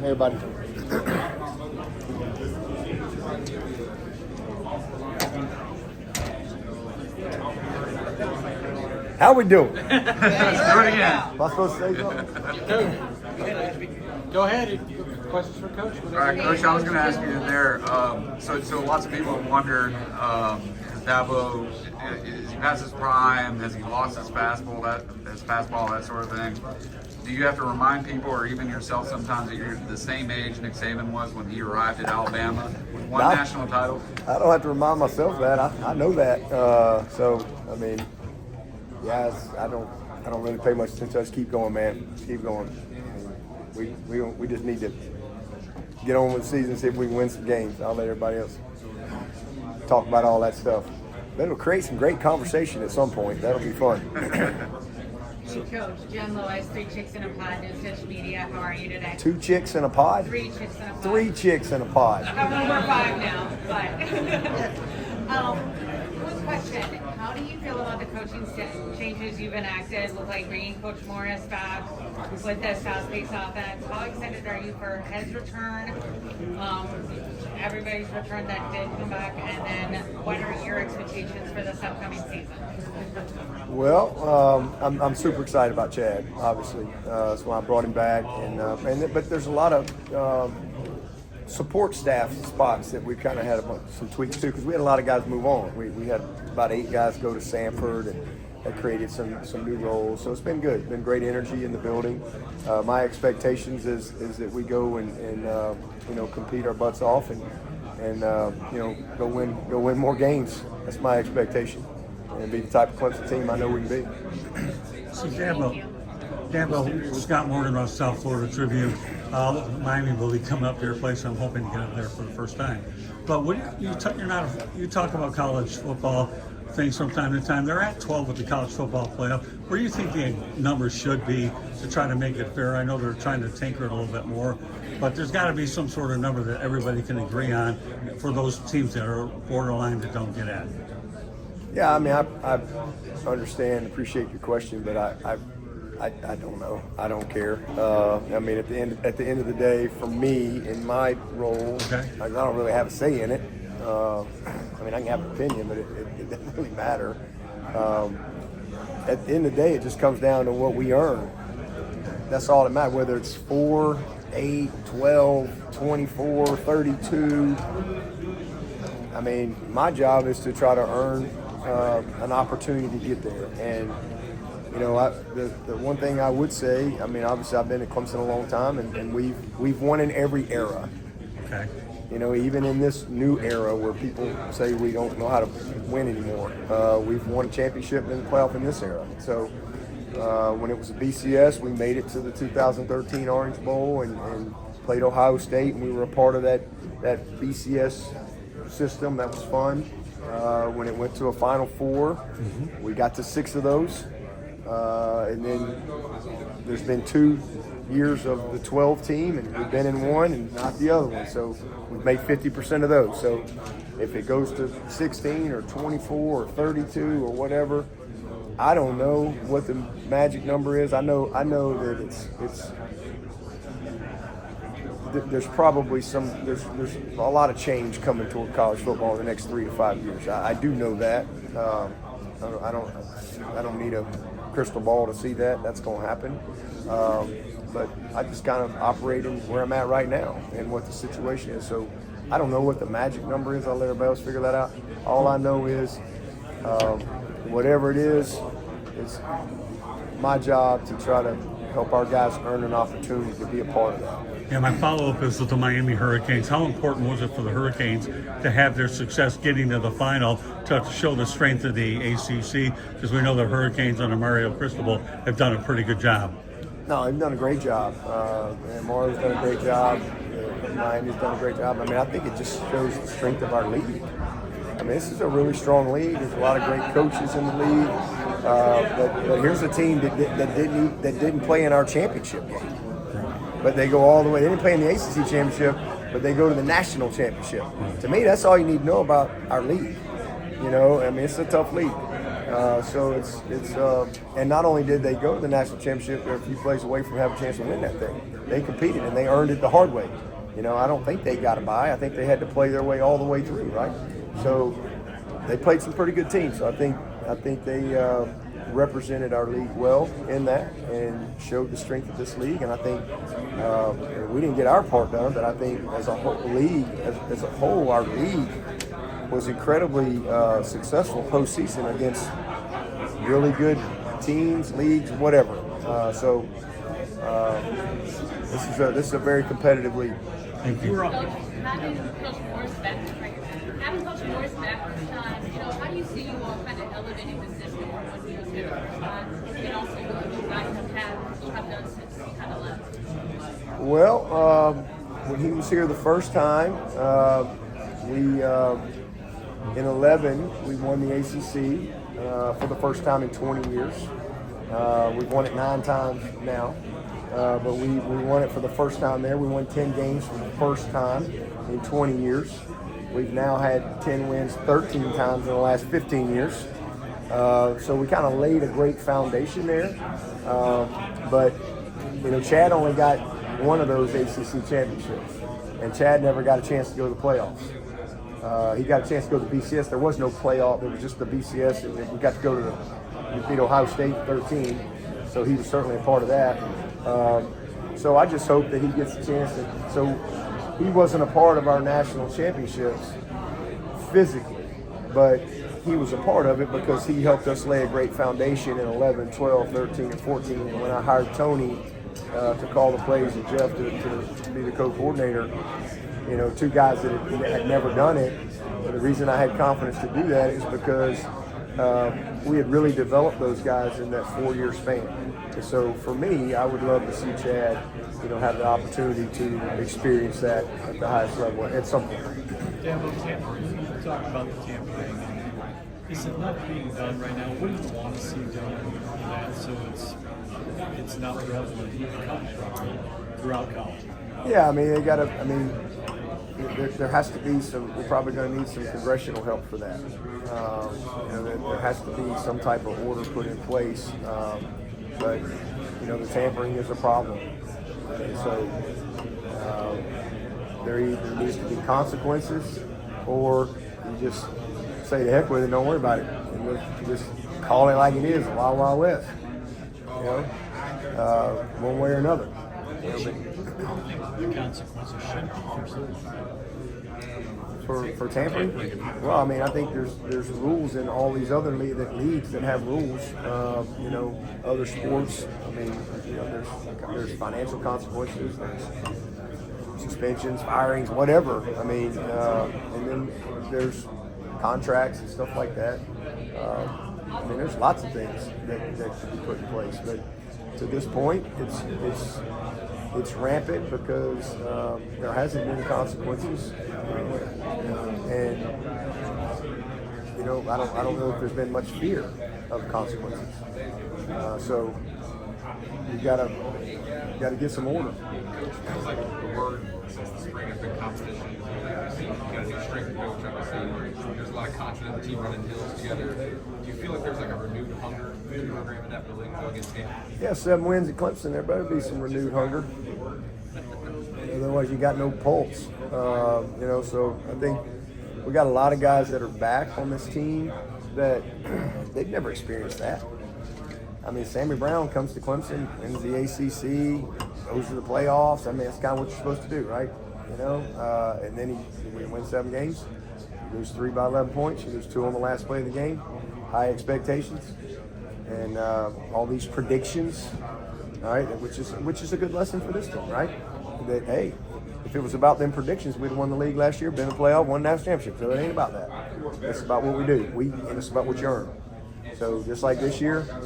everybody. How we doing? Let's do it again. Am I supposed to say something? Go ahead. Questions for Coach? All right, Coach, I was going to ask you in there. So lots of people have wondered, has Dabo, is he past his prime? Has he lost his fastball, that sort of thing? Do you have to remind people, or even yourself sometimes, that you're the same age Nick Saban was when he arrived at Alabama with one national title? I don't have to remind myself that. I know that. So, I mean, yeah, I don't really pay much attention. Just keep going, man. Keep going. We just need to get on with the season, see if we can win some games. I'll let everybody else talk about all that stuff. But it'll create some great conversation at some point. That'll be fun. Hey, Coach, Jen Lois, 3 Chicks in a Pod, News Dish Media. How are you today? 2 chicks in a pod? 3 chicks in a pod. 3 chicks in a pod. We're 5 now, but quick question. How do you feel about the coaching changes you've enacted with bringing Coach Morris back with this fast-paced offense? How excited are you for his return, everybody's return that did come back, and then what are your expectations for this upcoming season? Well, I'm super excited about Chad, obviously. That's why I brought him back. But there's a lot of support staff spots that we kind of had some tweaks too, because we had a lot of guys move on. We had about 8 guys go to Sanford, and that created some new roles. So it's been good. It's been great energy in the building. My expectations is that we go and compete our butts off and go win more games. That's my expectation, and be the type of Clemson team I know we can be. So Dabo, Scott Morgan on South Florida Tribune. Miami will be coming up to your place. I'm hoping to get up there for the first time. But when you talk about college football things from time to time. They're at 12 with the college football playoff. Where do you think the numbers should be to try to make it fair? I know they're trying to tinker it a little bit more, but there's got to be some sort of number that everybody can agree on for those teams that are borderline that don't get at. Yeah, I mean, I understand, appreciate your question, but I don't know. I don't care. I mean, at the end of the day, for me, in my role, okay, I don't really have a say in it. I mean, I can have an opinion, but it doesn't really matter. At the end of the day, it just comes down to what we earn. That's all that matters, whether it's 4, 8, 12, 24, 32. I mean, my job is to try to earn an opportunity to get there. And, you know, the one thing I would say, I mean, obviously I've been at Clemson a long time, and we've won in every era. Okay. You know, even in this new era where people say we don't know how to win anymore, we've won a championship in the playoff in this era. So when it was a BCS, we made it to the 2013 Orange Bowl and played Ohio State, and we were a part of that BCS system. That was fun. When it went to a Final Four, we got to 6 of those. And then there's been 2 years of the 12 team, and we've been in one and not the other one. So we've made 50% of those. So if it goes to 16 or 24 or 32 or whatever, I don't know what the magic number is. I know that it's there's probably there's a lot of change coming toward college football in the next 3 to 5 years. I do know that. I don't need a crystal ball to see that. That's going to happen. But I just kind of operate in where I'm at right now and what the situation is. So I don't know what the magic number is. I'll let everybody else figure that out. All I know is whatever it is, it's my job to try to help our guys earn an opportunity to be a part of that. Yeah, my follow-up is with the Miami Hurricanes. How important was it for the Hurricanes to have their success getting to the final to show the strength of the ACC? Because we know the Hurricanes under Mario Cristobal have done a pretty good job. No, they've done a great job. And Mario's done a great job. Miami's done a great job. I mean, I think it just shows the strength of our league. I mean, this is a really strong league. There's a lot of great coaches in the league. But here's a team that didn't play in our championship game. But they go all the way. They didn't play in the ACC championship, but they go to the national championship. To me, that's all you need to know about our league. You know, I mean, it's a tough league. So it's and not only did they go to the national championship, they're a few plays away from having a chance to win that thing. They competed and they earned it the hard way. I don't think they got a bye. I think they had to play their way all the way through, right? So they played some pretty good teams. So I think they represented our league well in that and showed the strength of this league. And I think we didn't get our part done, but I think as a whole league, as a whole, our league was incredibly successful postseason against really good teams, leagues, whatever. So this is a very competitive league. Thank you. Having Coach Morris back this time, how do you see you all kind of elevating the system from when he was here the first time, and also what you guys have done since he kind of left? Well, when he was here the first time, we in 11 we won the ACC for the first time in 20 years. We've won it 9 times now. But we won it for the first time there. We won 10 games for the first time in 20 years. We've now had 10 wins 13 times in the last 15 years. So we kind of laid a great foundation there. But Chad only got one of those ACC championships, and Chad never got a chance to go to the playoffs. He got a chance to go to the BCS. There was no playoff. There was just the BCS, and we got to go to we beat Ohio State 13. So he was certainly a part of that. So I just hope that he gets a chance. So he wasn't a part of our national championships physically, but he was a part of it because he helped us lay a great foundation in 11, 12, 13, and 14. And when I hired Tony to call the plays and Jeff to be the co-coordinator, 2 guys that had never done it. And the reason I had confidence to do that is because we had really developed those guys in that 4-year span. And so for me, I would love to see Chad, have the opportunity to experience that at the highest level at some point. Dabo, tampering. You talk about the tampering. Is it not being done right now? What do you want to see done for that so it's not prevalent throughout college? Yeah, there has to be some. We're probably going to need some congressional help for that. There has to be some type of order put in place. But the tampering is a problem, and so there either needs to be consequences, or you just say the heck with it, don't worry about it, and we'll just call it like it is, Wild Wild West. One way or another. The consequences should For tampering? Well, I think there's rules in all these other leagues that have rules. Other sports. There's financial consequences. There's suspensions, firings, whatever. And then there's contracts and stuff like that. There's lots of things that should be put in place. But to this point, it's rampant because there hasn't been consequences, and I don't know if there's been much fear of consequences. So you gotta get some order. Feels like the word since the spring has been competition. You got a new strength coach, obviously. There's a lot of confidence in the team running hills together. Do you feel like there's like a renewed hunger in the program in that building to go against Tampa? Yeah, 7 wins at Clemson. There better be some renewed hunger. Otherwise, you got no pulse. So I think we got a lot of guys that are back on this team that they've never experienced that. Sammy Brown comes to Clemson, wins the ACC, goes to the playoffs. That's kind of what you're supposed to do, right? And then he wins 7 games. He loses 3 by 11 points. He loses 2 on the last play of the game. High expectations, and all these predictions. All right, which is a good lesson for this team, right? That hey, if it was about them predictions, we'd have won the league last year, been in the playoff, won the national championship. So it ain't about that. It's about what we do. And it's about what you earn. So just like this year, I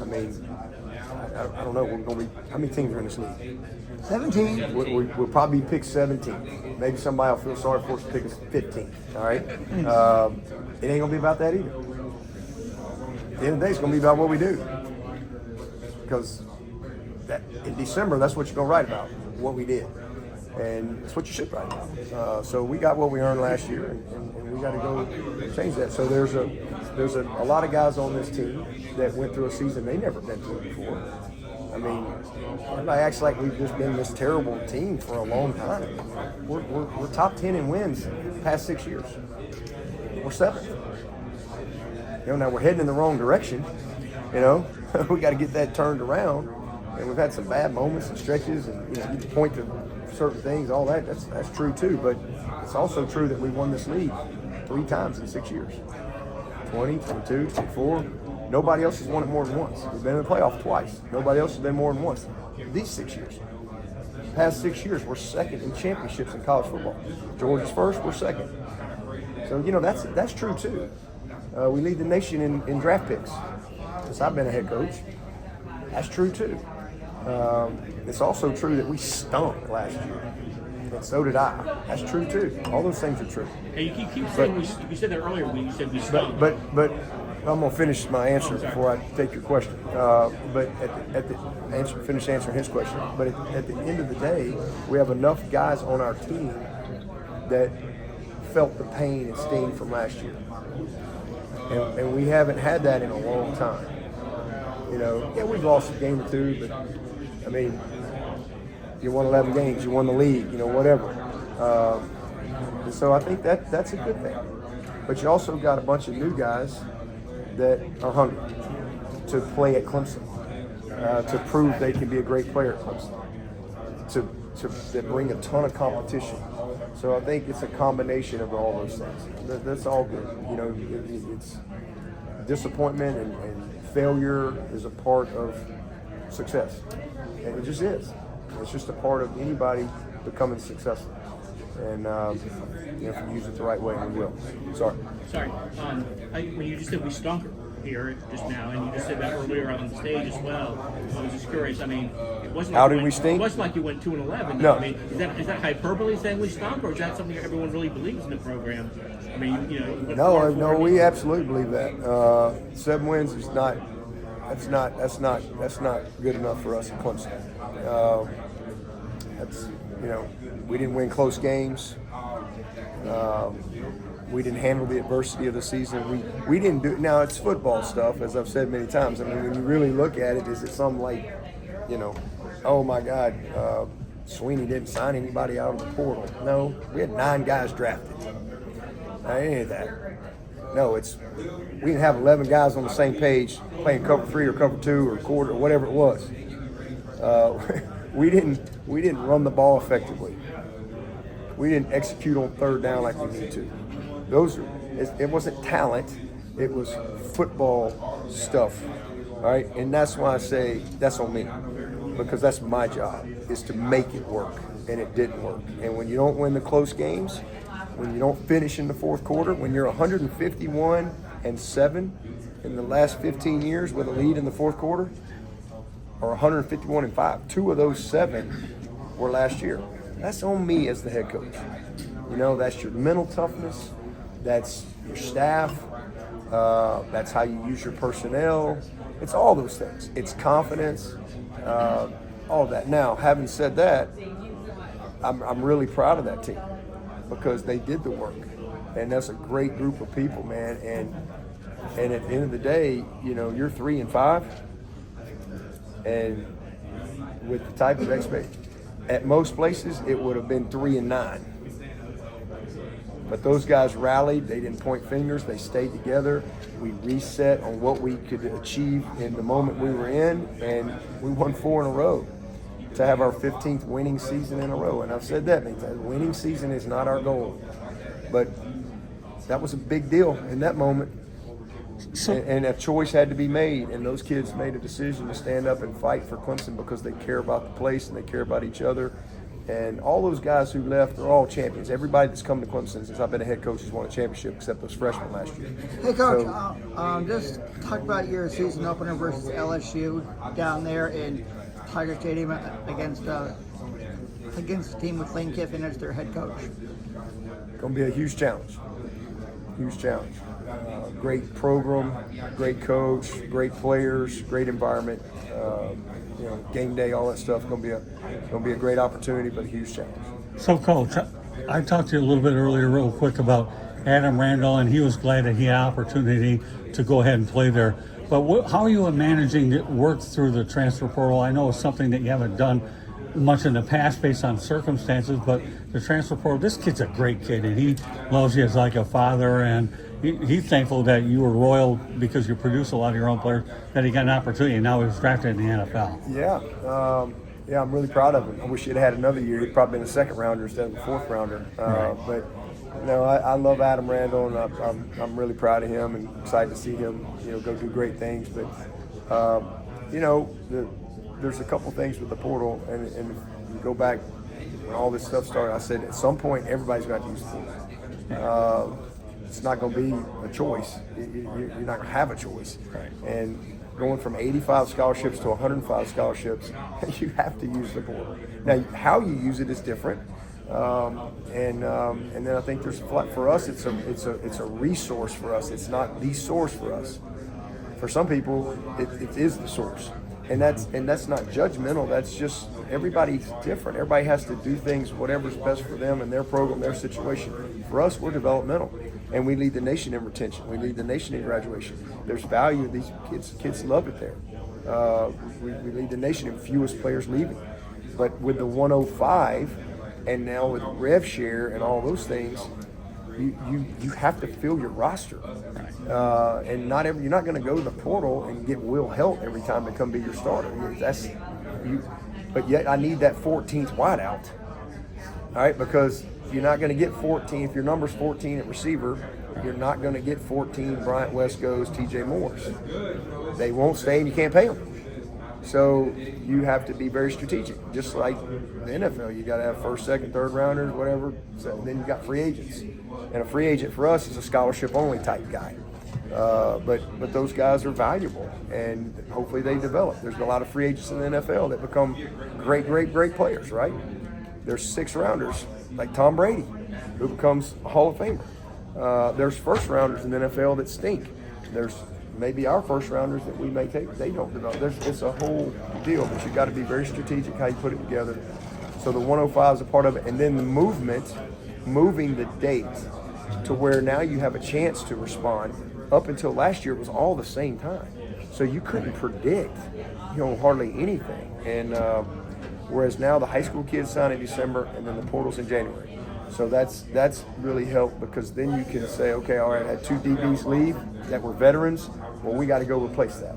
don't know. We're going to be. How many teams are in this league? 17. We'll probably pick 17. Maybe somebody will feel sorry for us to pick us 15. All right. It ain't going to be about that either. At the end of the day, it's going to be about what we do. Because in December, that's what you're going to write about, what we did. And it's what you should right now. So we got what we earned last year, and we got to go change that. So there's a lot of guys on this team that went through a season they never been through before. I mean, everybody acts like we've just been this terrible team for a long time. We're top 10 in wins the past 6 years. We're 7th. Now we're heading in the wrong direction. We got to get that turned around. And we've had some bad moments and stretches, and you point to certain things, all that. That's true too. But it's also true that we won this league 3 times in 6 years. 20, 22, 24. Nobody else has won it more than once. We've been in the playoff twice. Nobody else has been more than once. These 6 years. Past 6 years, we're second in championships in college football. Georgia's first, we're second. So, that's true too. We lead the nation in draft picks since I've been a head coach. That's true too. It's also true that we stunk last year. And so did I. That's true too. All those things are true. And you keep saying you said that earlier when you said we stunk. But I'm gonna finish my answer before I take your question. But finish answering his question. But at the end of the day, we have enough guys on our team that felt the pain and sting from last year, and we haven't had that in a long time. We've lost a game or two, but I mean, you won 11 games, you won the league, whatever. And so I think that's a good thing. But you also got a bunch of new guys that are hungry to play at Clemson, to prove they can be a great player at Clemson, that bring a ton of competition. So I think it's a combination of all those things. That's all good. It's disappointment and failure is a part of success. And it just is. It's just a part of anybody becoming successful. And if you use it the right way, we will. Sorry. When you just said we stunk here just now, and you just said that earlier on the stage as well, I was just curious. I mean, it wasn't like How did we stink? It wasn't like you went 2-11. No. I mean, is that hyperbole saying we stunk, or is that something everyone really believes in the program? I mean, you went No, we absolutely believe that. 7 wins is not. That's not good enough for us at Clemson. We didn't win close games. We didn't handle the adversity of the season. We didn't do. Now it's football stuff, as I've said many times. I mean, when you really look at it, is it something like, oh my God, Swinney didn't sign anybody out of the portal? No, we had 9 guys drafted. Any of that. No, we didn't have 11 guys on the same page playing cover 3 or cover 2 or quarter or whatever it was. We didn't run the ball effectively. We didn't execute on 3rd down like we need to. It wasn't talent, it was football stuff. All right, and that's why I say that's on me, because that's my job, is to make it work, and it didn't work. And when you don't win the close games, when you don't finish in the 4th quarter, when you're 151-7 in the last 15 years with a lead in the 4th quarter, or 151-5, 2 of those 7 were last year. That's on me as the head coach. That's your mental toughness, that's your staff, that's how you use your personnel. It's all those things. It's confidence, all of that. Now, having said that, I'm really proud of that team, because they did the work, and that's a great group of people, man. And at the end of the day, you're 3-5, and with the type of expectation, at most places it would have been 3-9. But those guys rallied. They didn't point fingers. They stayed together. We reset on what we could achieve in the moment we were in, and we won 4 in a row to have our 15th winning season in a row. And I've said that many times. Winning season is not our goal, but that was a big deal in that moment. And a choice had to be made, and those kids made a decision to stand up and fight for Clemson because they care about the place and they care about each other. And all those guys who left are all champions. Everybody that's come to Clemson since I've been a head coach has won a championship, except those freshmen last year. Hey, Coach, just talk about your season opener versus LSU down there in Tiger Stadium against a team with Lane Kiffin as their head coach. Going to be a huge challenge. Huge challenge. Great program, great coach, great players, great environment. Game day, all that stuff. Going to be a great opportunity, but a huge challenge. So, Coach, I talked to you a little bit earlier, real quick, about Adam Randall, and he was glad that he had opportunity to go ahead and play there. But how are you managing to work through the transfer portal? I know it's something that you haven't done much in the past based on circumstances, but the transfer portal, this kid's a great kid, and he loves you as like a father, and he's thankful that you were loyal because you produce a lot of your own players, that he got an opportunity, and now he was drafted in the NFL. Yeah, I'm really proud of him. I wish he'd had another year. He'd probably been a second rounder instead of a fourth rounder. But no, I love Adam Randall, and I'm really proud of him and excited to see him, go do great things. But there's a couple things with the portal, and if you go back when all this stuff started, I said at some point everybody's got to use the portal. It's not going to be a choice. You're not going to have a choice. Right. And going from 85 scholarships to 105 scholarships, you have to use the portal. Now, how you use it is different, and then I think there's for us, it's a resource for us. It's not the source for us. For some people, it is the source, and that's not judgmental. That's just everybody's different. Everybody has to do things whatever's best for them and their program, their situation. For us, we're developmental. And we lead the nation in retention. We lead the nation in graduation. There's value. These kids love it there. We lead the nation in fewest players leaving. But with the 105, and now with rev share and all those things, you have to fill your roster. And you're not going to go to the portal and get Will Helt every time to come be your starter. But yet I need that 14th wideout. All right, because you're not going to get 14. If your number's 14 at receiver, you're not going to get 14 Bryant Wesco's, TJ Moore's. They won't stay and you can't pay them. So you have to be very strategic. Just like the NFL, you got to have first, second, third rounders, whatever. So then you got free agents. And a free agent for us is a scholarship-only type guy. But those guys are valuable, and hopefully they develop. There's a lot of free agents in the NFL that become great players, right? There's 6 rounders, like Tom Brady, who becomes a Hall of Famer. There's first rounders in the NFL that stink. There's maybe our first rounders that we may take, they don't develop. It's a whole deal, but you got to be very strategic how you put it together. So the 105 is a part of it, and then the moving the date to where now you have a chance to respond. Up until last year, it was all the same time, so you couldn't predict, hardly anything. And whereas now the high school kids sign in December, and then the portal's in January. So that's really helped, because then you can say, okay, all right, I had 2 DBs leave that were veterans. Well, we got to go replace that.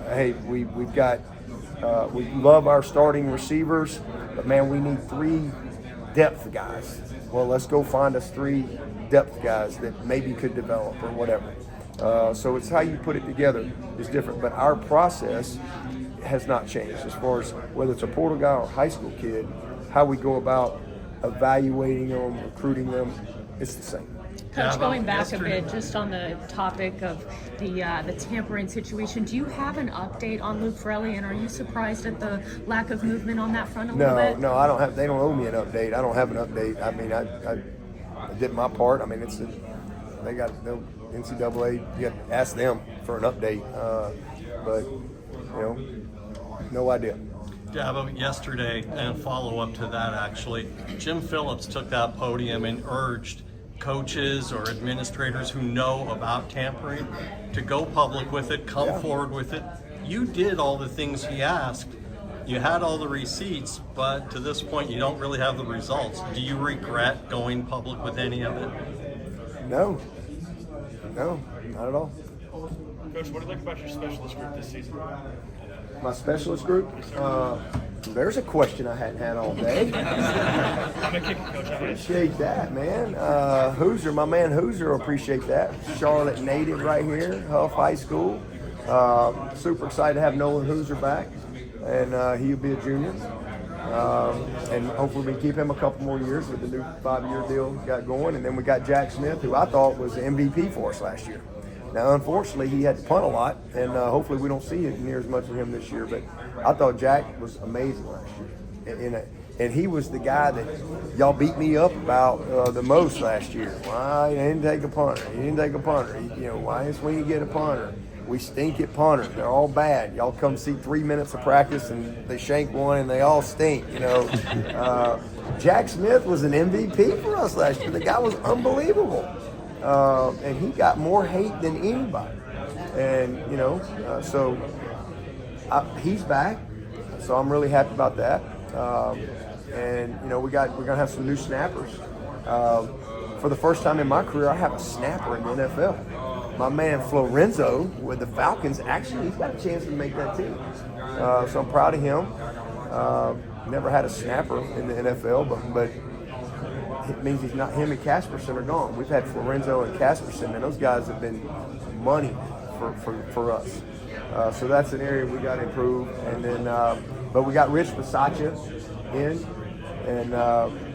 Hey, we've got we love our starting receivers, but man, we need 3 depth guys. Well, let's go find us 3 depth guys that maybe could develop or whatever. So it's how you put it together is different, but our process has not changed as far as whether it's a portal guy or a high school kid. How we go about evaluating them, recruiting them, it's the same. Coach, going back a bit, just on the topic of the tampering situation, do you have an update on Luke Frelly, and are you surprised at the lack of movement on that front a little bit? No, I don't have. They don't owe me an update. I don't have an update. I mean, I did my part. I mean, they got the NCAA. You got to ask them for an update. But no idea. Dabo, yesterday, and follow up to that actually, Jim Phillips took that podium and urged coaches or administrators who know about tampering to go public with it, come forward with it. You did all the things he asked. You had all the receipts, but to this point, you don't really have the results. Do you regret going public with any of it? No, not at all. Coach, what do you like about your specialist group this season? My specialist group? There's a question I hadn't had all day. I'm a kicker, Coach. Appreciate that, man. Hoosier, my man Hoosier will appreciate that. Charlotte native right here, Huff High School. Super excited to have Nolan Hoosier back, and he'll be a junior. And hopefully we can keep him a couple more years with the new 5-year deal we got going. And then we got Jack Smith, who I thought was the MVP for us last year. Now, unfortunately, he had to punt a lot, and hopefully we don't see near as much of him this year. But I thought Jack was amazing last year. And he was the guy that y'all beat me up about the most last year. Why he didn't take a punter? He didn't take a punter. Why didn't Swinney get a punter? We stink at punter. They're all bad. Y'all come see 3 minutes of practice and they shank one and they all stink, you know. Jack Smith was an MVP for us last year. The guy was unbelievable. And he got more hate than anybody. And, you know, he's back. So I'm really happy about that. And, you know, we're going to have some new snappers. For the first time in my career, I have a snapper in the NFL. My man Florenzo with the Falcons, actually, he's got a chance to make that team. So I'm proud of him. Never had a snapper in the NFL, but it means he's not. Him and Casperson are gone. We've had Florenzo and Casperson, and those guys have been money for us. So that's an area we got to improve. And then, but we got Rich Bisaccia in, and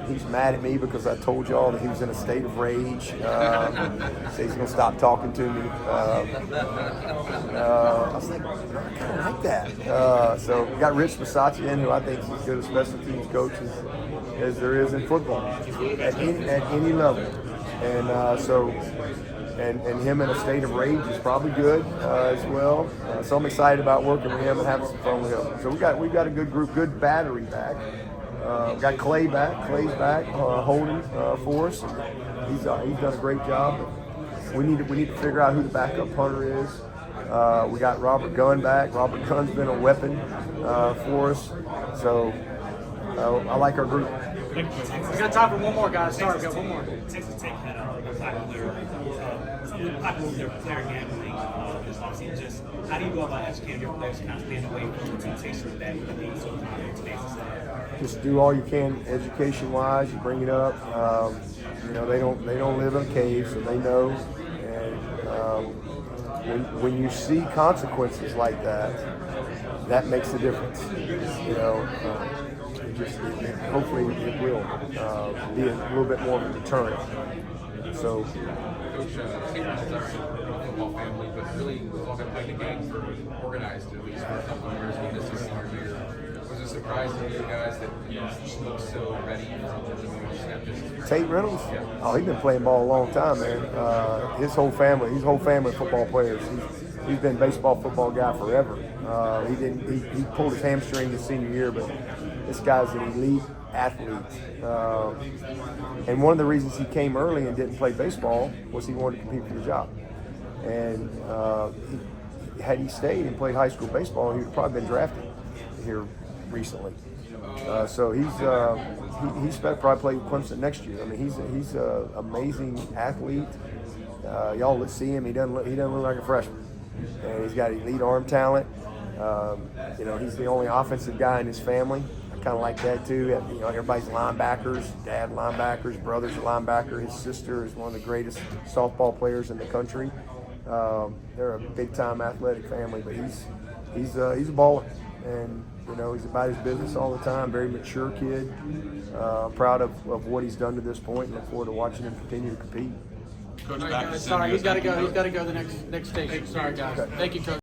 he's mad at me because I told y'all that he was in a state of rage. Says he's gonna stop talking to me. I was like, I kind of like that. So we got Rich Bisaccia in, who I think is as good a special teams coach as there is in football at any level. And and him in a state of rage is probably good as well. So I'm excited about working with him and having some fun with him. So we've got a good group, good battery back. Got Clay back. Clay's back, holding for us. He's done a great job. We need to figure out who the backup punter is. We got Robert Gunn back. Robert Gunn's been a weapon for us. So I like our group. We got time for one more, guys. Sorry, we got one more. Texas Tech had popular player gambling this offseason. Just how do you go about educating your players to kind of stand away from the temptation of that with being so popular in today's society? Just do all you can education-wise. You bring it up. You know, they don't live in a cave, so they know. And when you see consequences like that, that makes a difference. You know, hopefully it will be a little bit more of a deterrent. So. Coach, Taylor's a football family, but really was all going to play the game for organized at least for a couple of years. He missed his senior year. Was it surprising to you guys that he looked so ready to Tate Reynolds? Yeah. Oh, he's been playing ball a long time, man. His whole family of football players. He's been a baseball, football guy forever. He pulled his hamstring his senior year, but this guy's an elite athlete. And one of the reasons he came early and didn't play baseball was he wanted to compete for the job. And had he stayed and played high school baseball, he would have probably been drafted here recently. So he's probably play with Clemson next year. I mean, he's an amazing athlete. Y'all let's see him. He doesn't look like a freshman, and he's got elite arm talent. You know, he's the only offensive guy in his family. I kind of like that too. You know, everybody's linebackers. Dad linebackers, brother's a linebacker. His sister is one of the greatest softball players in the country. They're a big-time athletic family, but he's a baller, and you know he's about his business all the time. Very mature kid. Proud of what he's done to this point, and look forward to watching him continue to compete. Coach, sorry, he's got to go. He's got to go to the next station. Sorry, guys. Okay. Thank you, Coach.